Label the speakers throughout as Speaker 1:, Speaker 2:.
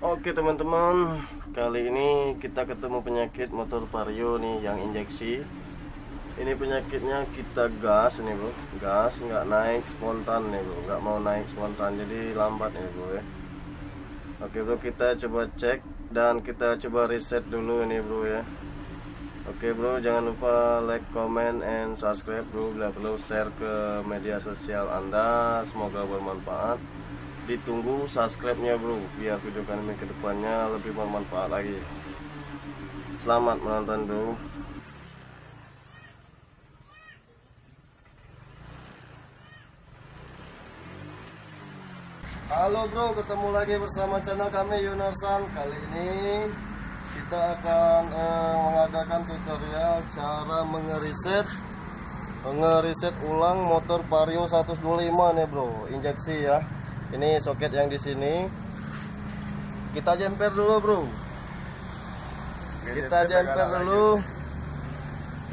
Speaker 1: Oke teman-teman, kali ini kita ketemu penyakit motor vario nih yang injeksi. Ini penyakitnya kita gas nih bro, gas nggak naik spontan nih bro, nggak mau naik spontan, jadi lambat nih bro ya. Oke bro, kita coba cek dan kita coba reset dulu nih bro ya. Oke bro, jangan lupa like, comment, and subscribe bro. Bila perlu share ke media sosial Anda, semoga bermanfaat. Ditunggu subscribe-nya bro, biar video kami ke depannya lebih bermanfaat lagi. Selamat menonton bro. Halo bro, ketemu lagi bersama channel kami Yunarsan. Kali ini kita akan mengadakan tutorial cara mengeriset ulang motor Vario 125 nih bro, injeksi ya. Ini soket yang di sini. Kita jemper dulu bro. Kita jemper dulu.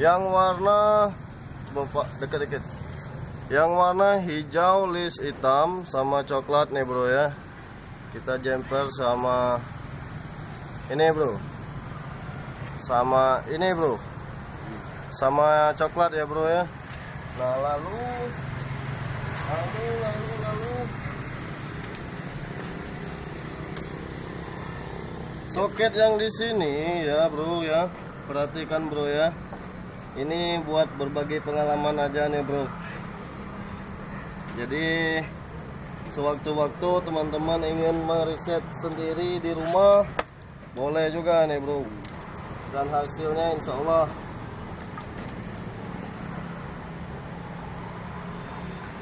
Speaker 1: Yang warna Bapak deket-deket. Yang warna hijau list hitam sama coklat nih bro ya. Kita jemper sama ini bro. Sama ini bro. Sama coklat ya bro ya. Nah, lalu soket yang di sini ya bro ya. Perhatikan bro ya. Ini buat berbagi pengalaman aja nih bro. Jadi sewaktu-waktu teman-teman ingin mereset sendiri di rumah, boleh juga nih bro. Dan hasilnya insya Allah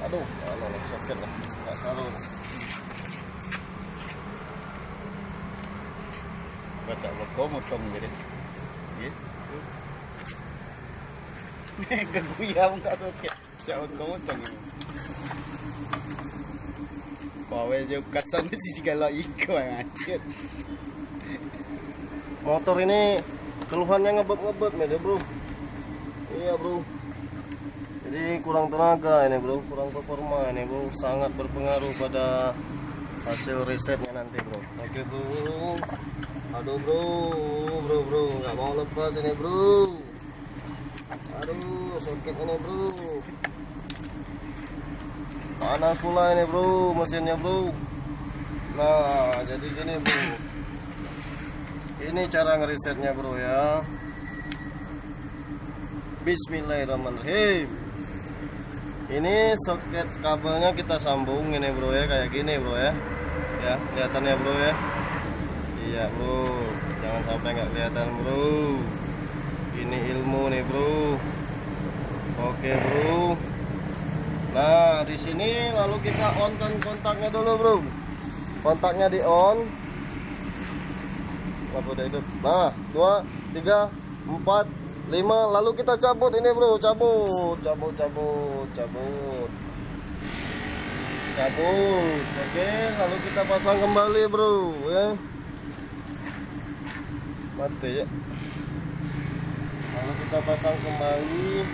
Speaker 1: aduh, mana soket lah, nggak salah.
Speaker 2: Baca motong jadi gitu. Gaguyam tak soket. Cak motong. Bawa je kasan si segala ikan anjir.
Speaker 1: Motor ini keluhannya ngebet-ngebet nih bro. Iya bro. Jadi kurang tenaga ini bro, kurang performa ini bro, sangat berpengaruh pada hasil resetnya nanti bro. Oke bro. Aduh bro, nggak mau lepas ini bro. Aduh, soket ini bro. Panas pula ini bro, mesinnya bro. Nah, jadi gini bro. Ini cara ngerisetnya bro ya. Bismillahirrahmanirrahim. Ini soket kabelnya kita sambung ini bro ya, kayak gini bro ya. Ya, kelihatannya bro ya. Iya bro, jangan sampai nggak kelihatan bro. Ini ilmu nih bro. Oke bro. Nah di sini lalu kita on kontaknya dulu bro. Kontaknya di on. Apa udah hidup? Nah 2, 3, 4, 5. Lalu kita cabut ini bro, cabut. Oke, lalu kita pasang kembali bro ya. Mati ya. Lalu kita pasang kembali.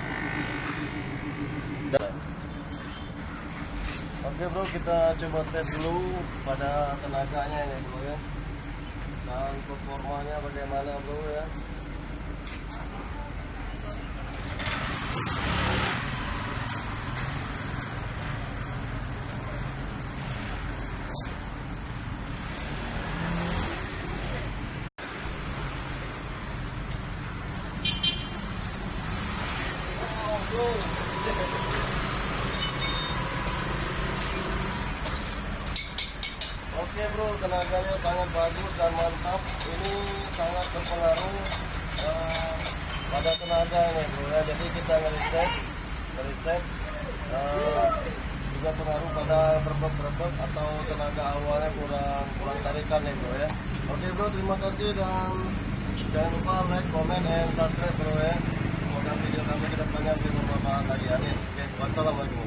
Speaker 1: Oke bro, kita coba tes dulu pada tenaganya ini bro ya. Dan performanya bagaimana bro ya. Oke bro, tenaganya sangat bagus dan mantap. Ini sangat berpengaruh pada tenaga ini bro ya. Jadi kita ngeriset juga pengaruh pada berbek atau tenaga awalnya kurang tarikan nih bro ya. Oke bro, terima kasih dan jangan lupa like, comment, and subscribe bro ya. Semoga video kami kedepannya lebih bermanfaat lagi. Amin. Oke, wassalamualaikum.